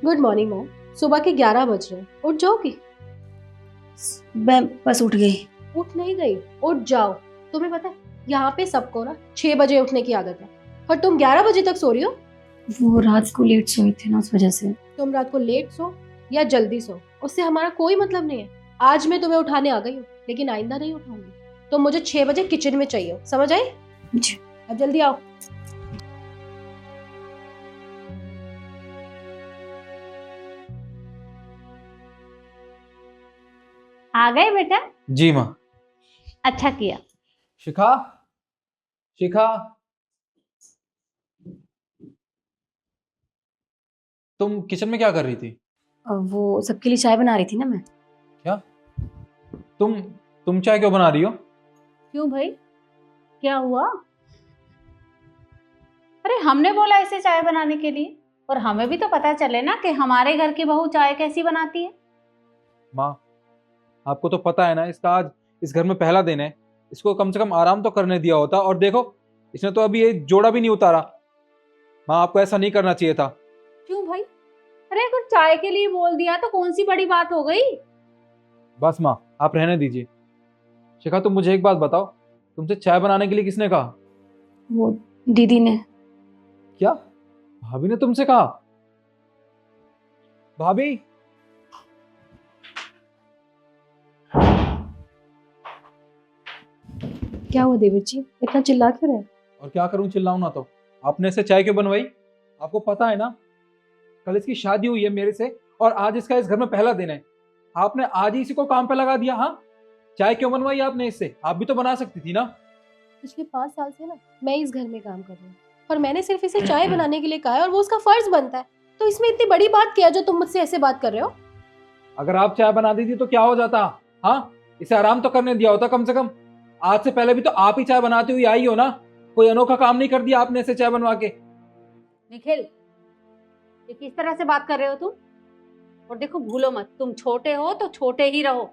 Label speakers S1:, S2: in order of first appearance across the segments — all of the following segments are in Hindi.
S1: Good morning ma'am. सुबह के 11 बज रहे हैं, उठ जाओगी?
S2: मैं बस उठ गई।
S1: उठ नहीं गई, उठ जाओ। तुम्हें पता है यहाँ पे सबको ना 6 बजे उठने की आदत है, और तुम 11 बजे तक सो रही हो।
S2: वो रात को लेट सोई थी ना, उस वजह से।
S1: तुम रात को लेट सो या जल्दी सो, उससे हमारा कोई मतलब नहीं है। आज मैं तुम्हें उठाने आ गई हूँ, लेकिन आइंदा नहीं उठाऊंगी। तुम मुझे 6 बजे किचन में चाहिए हो, समझ आई?
S2: जी।
S1: अब जल्दी आओ।
S3: आ गए बेटा?
S4: जी माँ।
S3: अच्छा किया।
S4: शिखा, शिखा, तुम किचन में क्या कर रही थी?
S2: वो सबके लिए चाय बना रही थी ना मैं।
S4: क्या? तुम चाय क्यों बना रही हो?
S3: क्यों भाई, क्या हुआ? अरे हमने बोला इसे चाय बनाने के लिए, और हमें भी तो पता चले ना कि हमारे घर की बहू चाय कैसी बनाती है।
S4: माँ, आपको तो पता है ना, इसका आज इस घर में पहला दिन है। इसको कम से कम आराम तो करने दिया होता। और देखो, इसने तो अभी ये जोड़ा भी नहीं उतारा। माँ, आपको ऐसा नहीं करना चाहिए था।
S3: क्यों भाई? अरे कुछ चाय के लिए बोल दिया तो कौन सी बड़ी बात हो गई?
S4: बस माँ, आप रहने दीजिए। शिखा, तुम मुझे एक बात बताओ, तुमसे चाय बनाने के लिए किसने कहा?
S2: वो दीदी ने।
S4: क्या? भाभी ने तुमसे कहा? भाभी,
S1: क्या हुआ देवर जी, इतना चिल्ला क्यों रहे?
S4: और क्या करूं, चिल्लाऊं ना तो? आपने इसे चाय क्यों बनवाई? आपको पता है ना, कल इसकी शादी हुई है मेरे से, और आज इसका इस घर में पहला दिन है। आपने आज ही इसी को काम पे लगा दिया। हाँ, चाय क्यों बनवाई आपने इससे? आप भी तो बना सकती थी ना।
S1: पिछले 5 साल से ना मैं इस घर में काम कर रही हूँ, और मैंने सिर्फ इसे चाय बनाने के लिए कहा है, और वो उसका फर्ज बनता है। तो इसमें इतनी बड़ी बात क्या है जो तुम मुझसे ऐसे बात कर रहे हो?
S4: अगर आप चाय बना दी थी तो क्या हो जाता? हाँ, इसे आराम तो करने दिया होता कम से कम। आज से पहले भी तो आप ही चाय बनाती हुई आई हो ना। कोई अनोखा काम नहीं कर दिया आपने इसे चाय बनवा के।
S3: निखिल, ये किस तरह से बात कर रहे हो तुम? और देखो, भूलो मत, तुम छोटे हो तो छोटे ही रहो।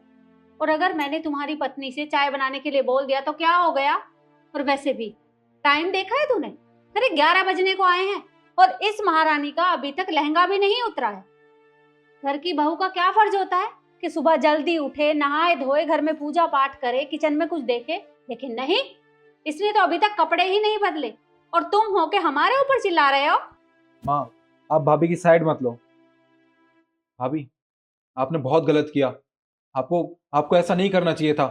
S3: और अगर मैंने तुम्हारी पत्नी से चाय बनाने के लिए बोल दिया तो क्या हो गया? और वैसे भी टाइम देखा है तूने? अरे 11 बजने को आए हैं, और इस महारानी का अभी तक लहंगा भी नहीं उतरा है। घर की बहू का क्या फर्ज होता है कि सुबह जल्दी उठे, नहाए धोए, घर में पूजा पाठ करे, किचन में कुछ देखे। लेकिन नहीं, इसने तो अभी तक कपड़े ही नहीं बदले, और तुम हो के हमारे ऊपर चिल्ला रहे हो।
S4: माँ, आप भाभी की साइड मत लो। भाभी, आपने बहुत गलत किया। आपको ऐसा नहीं करना चाहिए था।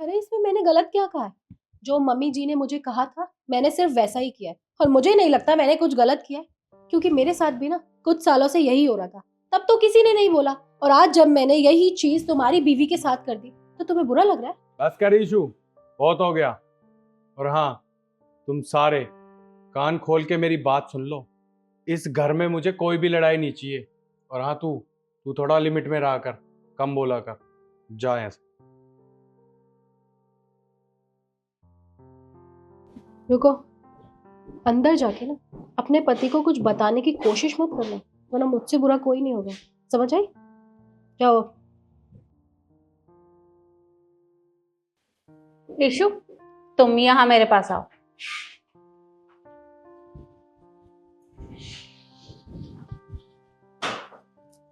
S1: अरे इसमें मैंने गलत क्या कहा है? जो मम्मी जी ने मुझे कहा था मैंने सिर्फ वैसा ही किया है, और मुझे नहीं लगता मैंने कुछ गलत किया है, क्योंकि मेरे साथ भी ना कुछ सालों से यही हो रहा था। तब तो किसी ने नहीं बोला, और आज जब मैंने यही चीज तुम्हारी बीवी के साथ कर दी तो तुम्हें बुरा लग रहा है?
S5: बस कर इशू, बहुत हो गया। और हाँ, तुम सारे कान खोल के मेरी बात सुन लो। इस घर में मुझे कोई भी लड़ाई नहीं चाहिए। और हाँ, तू थोड़ा लिमिट में रहा कर, कम बोला कर। जा यहाँ से।
S1: रुको, अंदर जाके ना अपने पति को कुछ बताने की कोशिश मत करना, वरना मुझसे बुरा कोई नहीं होगा, समझ आई? जाओ।
S3: ईशु, तुम यहाँ मेरे पास आओ।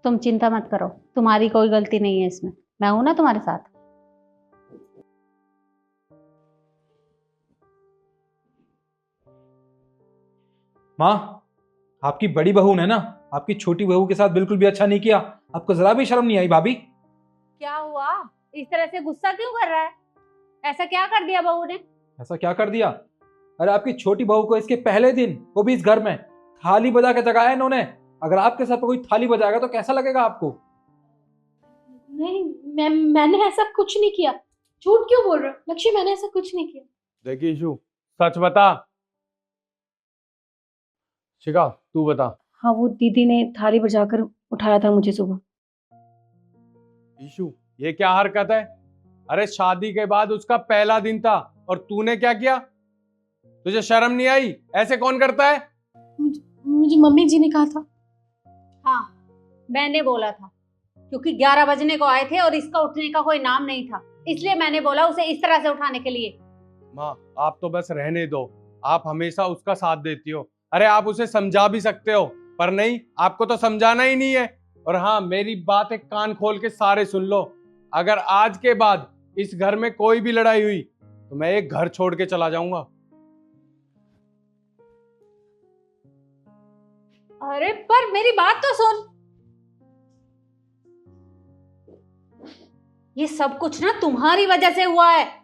S3: तुम चिंता मत करो, तुम्हारी कोई गलती नहीं है इसमें। मैं हूं ना तुम्हारे साथ।
S4: माँ, आपकी बड़ी बहू ने ना आपकी छोटी बहू के साथ बिल्कुल भी अच्छा नहीं किया। आपको जरा भी शर्म नहीं आई भाभी?
S3: क्या हुआ? इस तरह से गुस्सा क्यों कर रहा है? ऐसा क्या कर दिया बहू ने?
S4: ऐसा क्या कर दिया? अरे आपकी छोटी बहू को इसके पहले दिन, वो भी इस घर में, थाली बजा के जगाया इन्होंने। अगर आपके साथ कोई थाली बजाएगा तो कैसा लगेगा आपको?
S1: नहीं, मैंने ऐसा कुछ नहीं किया। झूठ क्यों बोल रहे हो लक्ष्मी? मैंने ऐसा कुछ नहीं किया।
S5: देखिए इशू, सच बता। शिखा, तू बता।
S2: हाँ, वो दीदी ने थाली बजाकर उठाया था मुझे सुबह।
S5: इशू, ये क्या हरकत है? अरे शादी के बाद उसका पहला दिन था, और तूने क्या किया? तुझे शर्म नहीं आई? ऐसे कौन करता है?
S1: मुझे मम्मी जी ने कहा था।
S3: हाँ, मैंने बोला था, क्योंकि 11 बजने को आए थे और इसका उठने का कोई नाम नहीं था, इसलिए मैंने बोला उसे इस तरह से उठाने के लिए।
S5: माँ, आप तो बस रहने दो। आप हमेशा उसका साथ देती हो। अरे आप उसे समझा भी सकते हो। पर नहीं, आपको तो समझाना ही नहीं है। और हाँ, मेरी बात एक कान खोल के सारे सुन लो। अगर आज के बाद इस घर में कोई भी लड़ाई हुई तो मैं एक घर छोड़ के चला जाऊंगा।
S3: अरे पर मेरी बात तो सुन। ये सब कुछ ना तुम्हारी वजह से हुआ है।